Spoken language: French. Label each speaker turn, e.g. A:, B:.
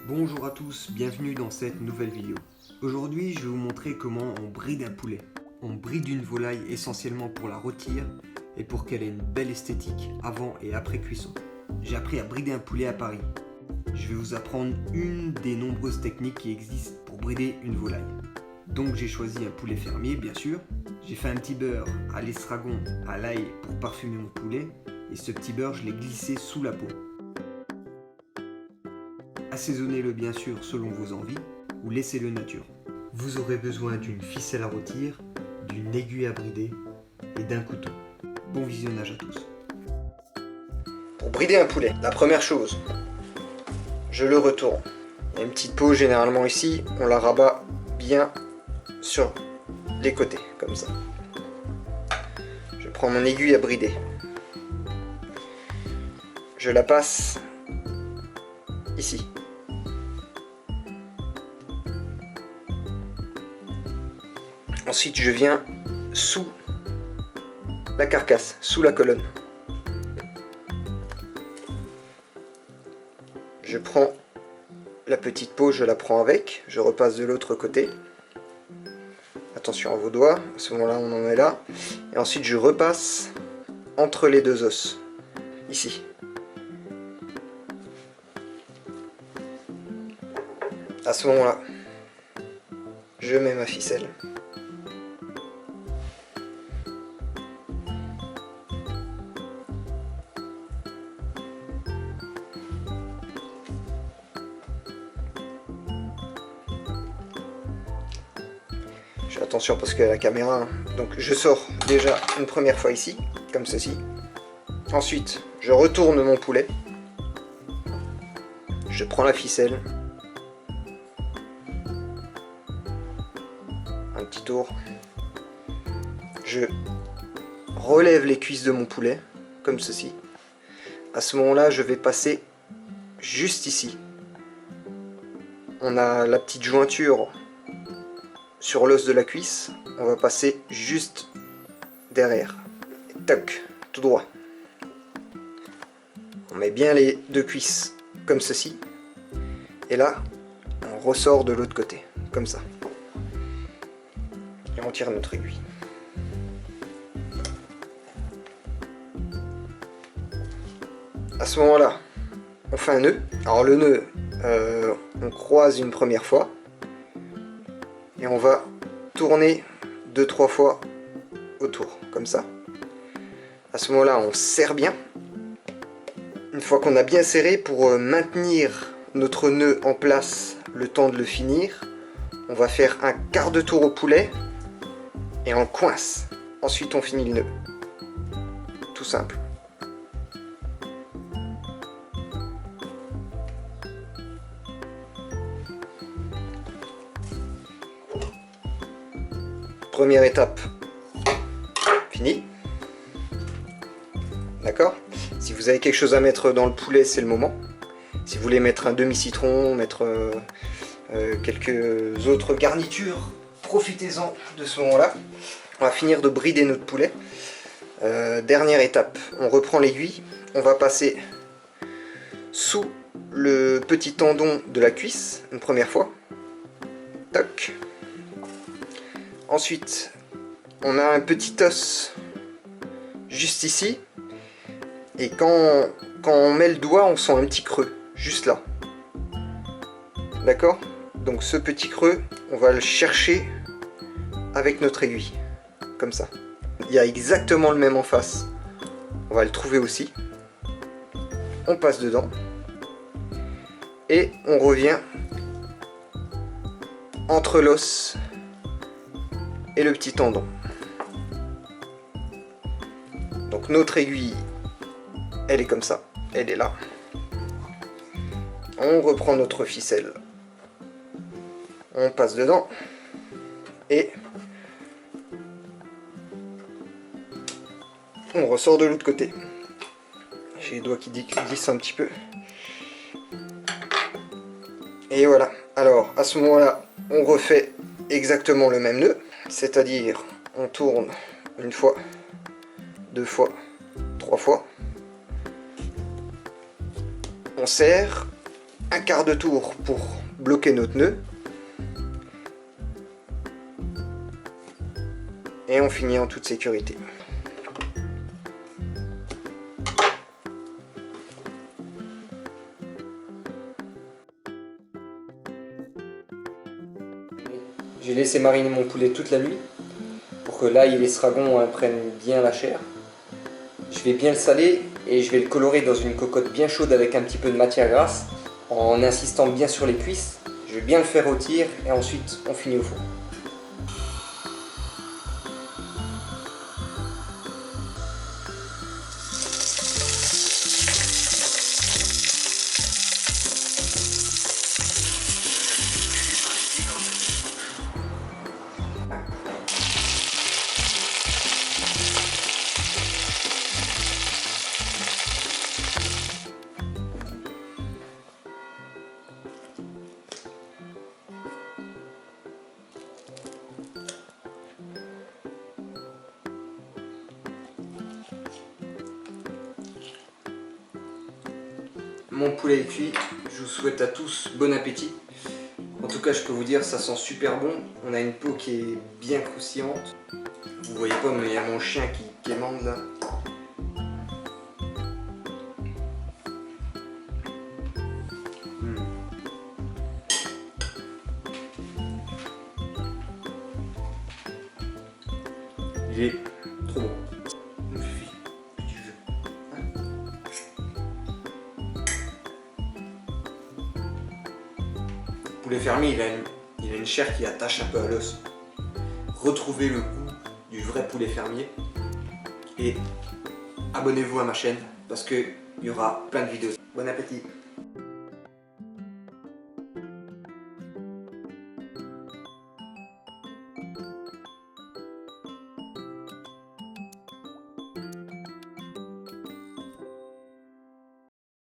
A: Bonjour à tous, bienvenue dans cette nouvelle vidéo. Aujourd'hui, je vais vous montrer comment on bride un poulet. On bride une volaille essentiellement pour la rôtir et pour qu'elle ait une belle esthétique avant et après cuisson. J'ai appris à brider un poulet à Paris. Je vais vous apprendre une des nombreuses techniques qui existent pour brider une volaille. Donc j'ai choisi un poulet fermier, bien sûr. J'ai fait un petit beurre à l'estragon, à l'ail pour parfumer mon poulet. Et ce petit beurre, je l'ai glissé sous la peau. Assaisonnez-le bien sûr selon vos envies ou laissez-le nature. Vous aurez besoin d'une ficelle à rôtir, d'une aiguille à brider et d'un couteau. Bon visionnage à tous.
B: Pour brider un poulet, la première chose, je le retourne. Il y a une petite peau généralement ici, on la rabat bien sur les côtés, comme ça. Je prends mon aiguille à brider. Je la passe ici. Ensuite, je viens sous la carcasse, sous la colonne. Je prends la petite peau, je la prends avec, je repasse de l'autre côté. Attention à vos doigts, à ce moment-là on en est là. Et ensuite je repasse entre les deux os, ici. À ce moment-là, je mets ma ficelle. Je fais attention parce que la caméra, hein. Donc je sors déjà une première fois ici, comme ceci. Ensuite, je retourne mon poulet. Je prends la ficelle. Un petit tour. Je relève les cuisses de mon poulet, comme ceci. À ce moment-là, je vais passer juste ici. On a la petite jointure sur l'os de la cuisse. On va passer juste derrière. Toc, tout droit. On met bien les deux cuisses comme ceci. Et là, on ressort de l'autre côté, comme ça. Et on tire notre aiguille. À ce moment-là, on fait un nœud. Alors le nœud, on croise une première fois. Et on va tourner 2-3 fois autour, comme ça. À ce moment-là, on serre bien. Une fois qu'on a bien serré, pour maintenir notre nœud en place le temps de le finir, on va faire un quart de tour au poulet et on coince. Ensuite, on finit le nœud. Tout simple. Première étape, fini. D'accord? Si vous avez quelque chose à mettre dans le poulet, c'est le moment. Si vous voulez mettre un demi-citron, mettre quelques autres garnitures, profitez-en de ce moment-là. On va finir de brider notre poulet. Dernière étape, on reprend l'aiguille. On va passer sous le petit tendon de la cuisse, une première fois. Toc. Ensuite, on a un petit os juste ici. Et quand on met le doigt, on sent un petit creux, juste là. D'accord? Donc ce petit creux, on va le chercher avec notre aiguille. Comme ça. Il y a exactement le même en face. On va le trouver aussi. On passe dedans. Et on revient entre l'os et le petit tendon. Donc notre aiguille, elle est comme ça, elle est là. On reprend notre ficelle, on passe dedans et on ressort de l'autre côté. J'ai les doigts qui glissent un petit peu. Et voilà. Alors à ce moment-là, on refait exactement le même nœud. C'est-à-dire, on tourne une fois, 2 fois, 3 fois. On serre un quart de tour pour bloquer notre nœud. Et on finit en toute sécurité. J'ai laissé mariner mon poulet toute la nuit pour que l'ail et l'estragon prennent bien la chair. Je vais bien le saler et je vais le colorer dans une cocotte bien chaude avec un petit peu de matière grasse en insistant bien sur les cuisses. Je vais bien le faire rôtir et ensuite on finit au four. Mon poulet est cuit, je vous souhaite à tous bon appétit. En tout cas, je peux vous dire, ça sent super bon. On a une peau qui est bien croustillante. Vous voyez pas, mais il y a mon chien qui quémande là. Il est trop bon. Poulet fermier, il a une chair qui attache un peu à l'os. Retrouvez le goût du vrai poulet fermier et abonnez-vous à ma chaîne parce qu'il y aura plein de vidéos. Bon appétit!